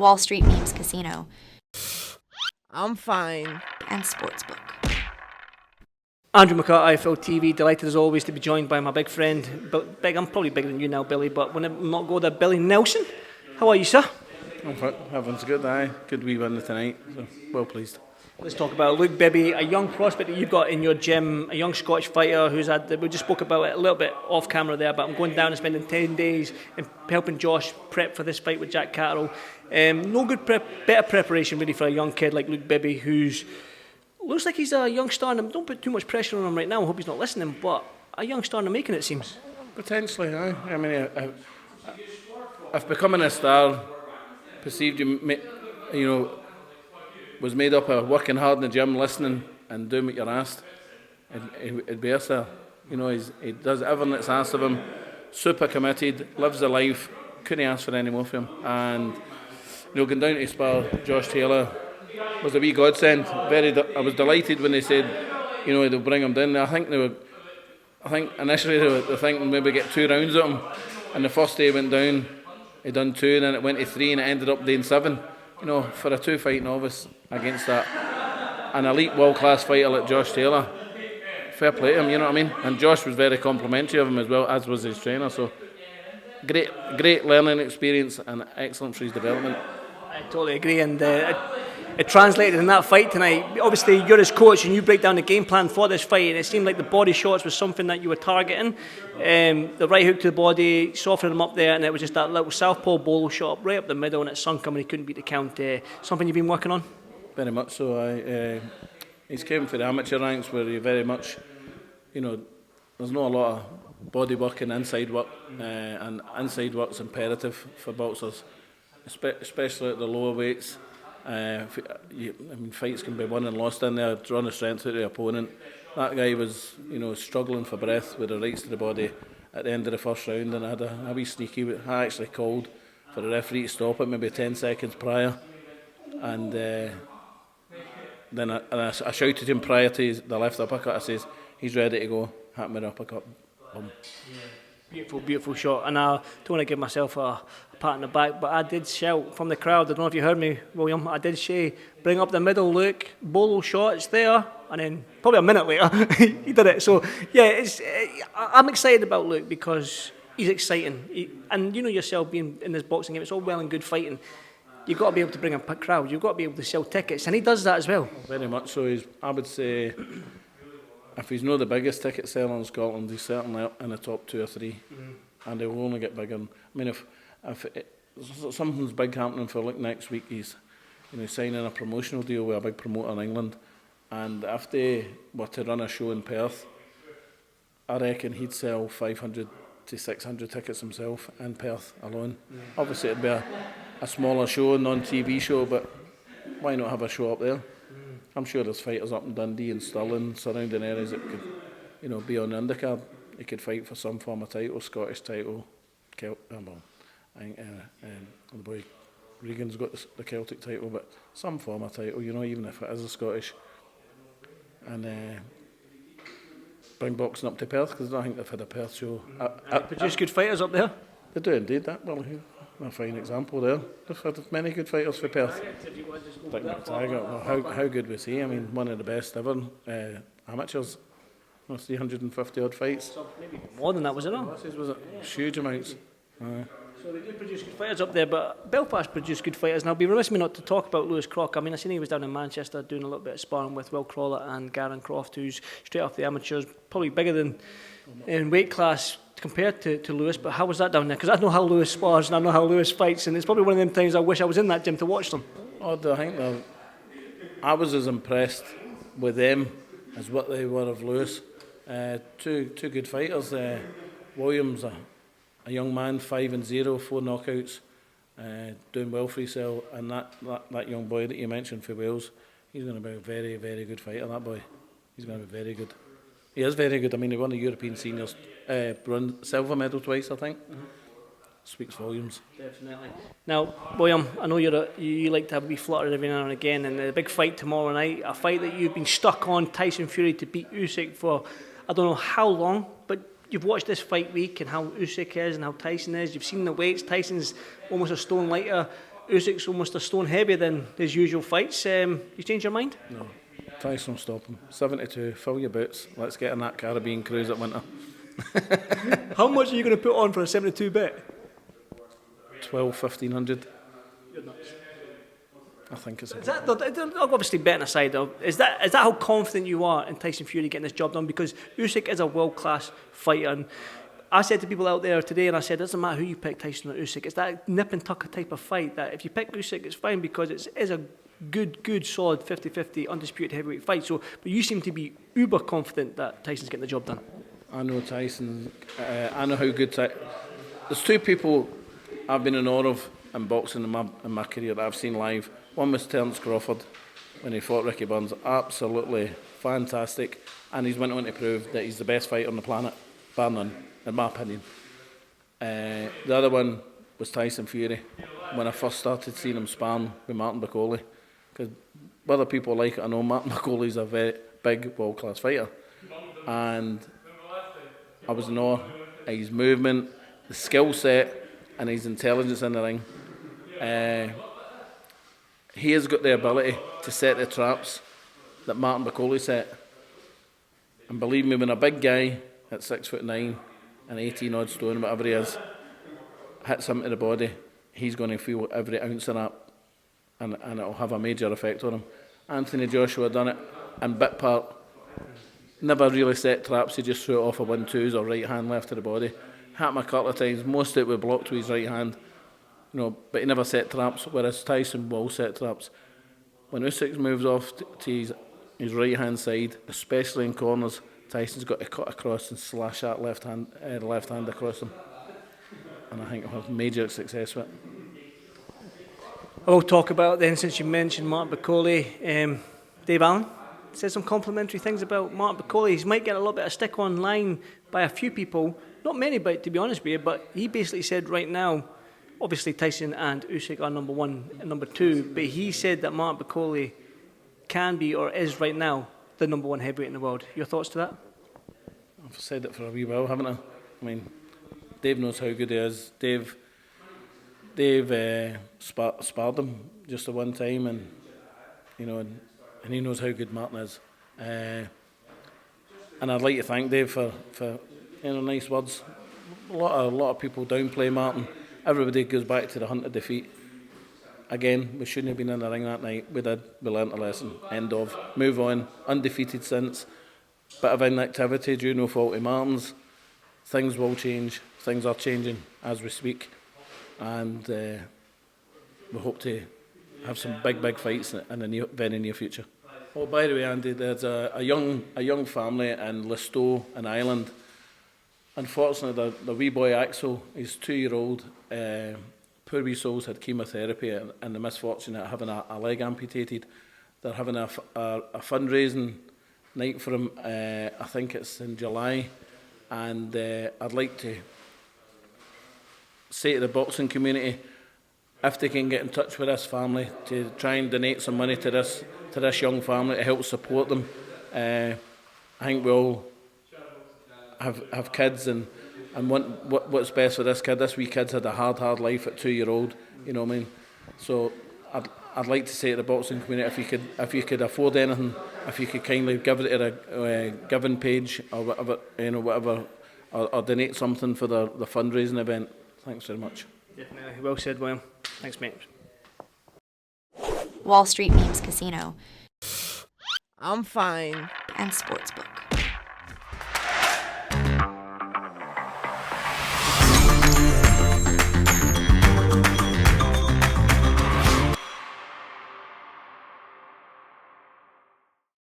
Wall Street Memes Casino, I'm fine. and Sportsbook. Andrew McCart, IFLTV, delighted as always to be joined by my big friend, I'm probably bigger than you now, Billy, but when I'm not go there, Billy Nelson. How are you, sir? I'm fit. Everyone's good, aye. Good wee win tonight, so well pleased. Let's talk about Luke Bibby, a young prospect that you've got in your gym, a young Scottish fighter who's had, we just spoke about it a little bit off camera there, but I'm going down and spending 10 days and helping Josh prep for this fight with Jack Carroll. No good better preparation really for a young kid like Luke Bibby, who's looks like he's a young star, and don't put too much pressure on him right now, I hope he's not listening, but a young star in the making, it seems. Potentially, aye. I mean, if becoming a star perceived was made up of working hard in the gym, listening and doing what you're asked, it'd be a star. You know, he does everything that's asked of him, super committed, lives the life, couldn't ask for any more from him. And, going down to spar Josh Taylor was a wee godsend. I was delighted when they said, they'll bring him down. I think initially they were thinking maybe get 2 rounds at him. And the first day he went down, he done 2, and then it went to 3, and it ended up doing 7. For a 2-fight novice against an elite world-class fighter like Josh Taylor, fair play to him, you know what I mean? And Josh was very complimentary of him as well, as was his trainer. So great learning experience and excellent for his development. I totally agree, and it translated in that fight tonight. Obviously, you're his coach, and you break down the game plan for this fight, and it seemed like the body shots was something that you were targeting. The right hook to the body, softening him up there, and it was just that little southpaw bolo shot right up the middle, and it sunk him, and he couldn't beat the count. Something you've been working on? Very much so. He's came for the amateur ranks where he very much, there's not a lot of body work and inside work, and inside work's imperative for boxers, especially at the lower weights. Fights can be won and lost in there, drawing the strength out of the opponent. That guy was, struggling for breath with the rights to the body at the end of the first round, and I had a wee sneaky. I actually called for the referee to stop it maybe 10 seconds prior, and then I shouted him prior to the left uppercut. I says, "He's ready to go." Hit me the uppercut. Boom. Yeah. Beautiful shot, and I don't want to give myself a pat on the back, but I did shout from the crowd. I don't know if you heard me, William. I did say, "Bring up the middle, Luke." Bolo shots there, and then probably a minute later, he did it. So yeah, I'm excited about Luke because he's exciting, and yourself being in this boxing game, it's all well and good fighting. You've got to be able to bring a crowd. You've got to be able to sell tickets, and he does that as well. Very much so. I would say, if he's not the biggest ticket seller in Scotland, he's certainly in the top 2 or 3, and he will only get bigger. I mean, if something's big happening for Luke next week, he's signing a promotional deal with a big promoter in England, and if they were to run a show in Perth, I reckon he'd sell 500 to 600 tickets himself in Perth alone. Obviously it'd be a smaller show, non-TV show, but why not have a show up there? I'm sure there's fighters up in Dundee and Stirling, surrounding areas that could, be on the undercard. He could fight for some form of title, Scottish title, I think the boy Regan's got the Celtic title, but some form of title, even if it is a Scottish. And bring boxing up to Perth, because I think they've had a Perth show. Produce good fighters up there. They do indeed, that. Well, a fine example there. They've had many good fighters for Perth. Like McTaggart, how good was he? I mean, one of the best ever amateurs. 350 odd fights. So maybe more than that, was it not? Was it huge amounts? So they do produce good fighters up there, but Belfast produced good fighters. And I'll be remiss me not to talk about Lewis Crock. I mean, I seen he was down in Manchester doing a little bit of sparring with Will Crawler and Garen Croft, who's straight off the amateurs, probably bigger than in weight class compared to Lewis. But how was that down there? Because I know how Lewis spars and I know how Lewis fights, and it's probably one of them times I wish I was in that gym to watch them. I think I was as impressed with them as what they were of Lewis. Two good fighters. Williams, a young man, 5-0, 4 knockouts, doing well for himself, and that young boy that you mentioned for Wales, he's going to be a very, very good fighter, that boy. He's going to be very good. He is very good. I mean, he won the European Seniors, won silver medal twice, I think. Speaks volumes. Definitely. Now, William, I know you like to have a wee flutter every now and again, and the big fight tomorrow night, a fight that you've been stuck on, Tyson Fury to beat Usyk for I don't know how long, but you've watched this fight week and how Usyk is and how Tyson is. You've seen the weights. Tyson's almost a stone lighter. Usyk's almost a stone heavier than his usual fights. You change your mind? No, TYSON stop him. 72, fill your boots. Let's get on that Caribbean cruise at winter. How much are you going to put on for a 72 bet? 1,500. I think it's. Is that, obviously betting aside though, is that how confident you are in Tyson Fury getting this job done? Because Usyk is a world-class fighter, and I said to people out there today, and I said, it doesn't matter who you pick, Tyson or Usyk, it's that nip and tuck type of fight that if you pick Usyk, it's fine because it is a good, solid 50-50 undisputed heavyweight fight. So, but you seem to be uber confident that Tyson's getting the job done. I know Tyson. I know how good. There's two people I've been in awe of in boxing in my career that I've seen live. One was Terence Crawford when he fought Ricky Burns. Absolutely fantastic, and he's went on to prove that he's the best fighter on the planet, bar none, in my opinion. The other one was Tyson Fury when I first started seeing him sparring with Martin Bakole. Because whether people like it or not, Martin Bakole's a very big world-class fighter, and I was in awe of his movement, the skill set, and his intelligence in the ring. He has got the ability to set the traps that Martin Bakole set. And believe me, when a big guy at 6'9" and 18 odd stone, whatever he is, hits him to the body, he's going to feel every ounce of that, and it'll have a major effect on him. Anthony Joshua done it in bit part. Never really set traps, he just threw it off of 1-2s or right hand left to the body. Happened a couple of times, most of it was blocked with his right hand. You know, but he never set traps, whereas Tyson will set traps. When Usyk moves off to his right hand side, especially in corners, Tyson's got to cut across and slash that left hand across him. And I think he'll have major success with it. I will talk about then, since you mentioned Martin Bakole, Dave Allen said some complimentary things about Martin Bakole. He might get a little bit of stick online by a few people, not many, but to be honest with you, but he basically said right now, obviously Tyson and Usyk are number one and number two, but he said that Martin Bakole can be or is right now the number one heavyweight in the world. Your thoughts to that? I've said it for a wee while, haven't I? I mean, Dave knows how good he is. Dave sparred him just the one time, and you know, and he knows how good Martin is. And I'd like to thank Dave for nice words. A lot of people downplay Martin. Everybody goes back to the hunt of defeat. Again, we shouldn't have been in the ring that night. We did. We learnt a lesson. End of. Move on. Undefeated since. Bit of inactivity due no fault of Martin's. Things will change. Things are changing as we speak. And we hope to have some big fights in the very near future. Oh, by the way, Andy, there's a young family in Listow in Ireland. Unfortunately, the wee boy Axel, his 2-year-old, poor wee souls had chemotherapy and the misfortune of having a leg amputated. They're having a fundraising night for him. I think it's in July, and I'd like to say to the boxing community, if they can get in touch with this family to try and donate some money to this young family to help support them. I think we all have kids and want what's best for this kid. This wee kid's had a hard life at 2-year-old, you know what I mean? So I'd like to say to the boxing community, if you could afford anything, if you could kindly give it to a giving page or whatever, whatever, or donate something for the fundraising event. Thanks very much. Definitely. Well said, William. Thanks, mate. Wall Street Memes Casino I'm fine. and Sportsbook.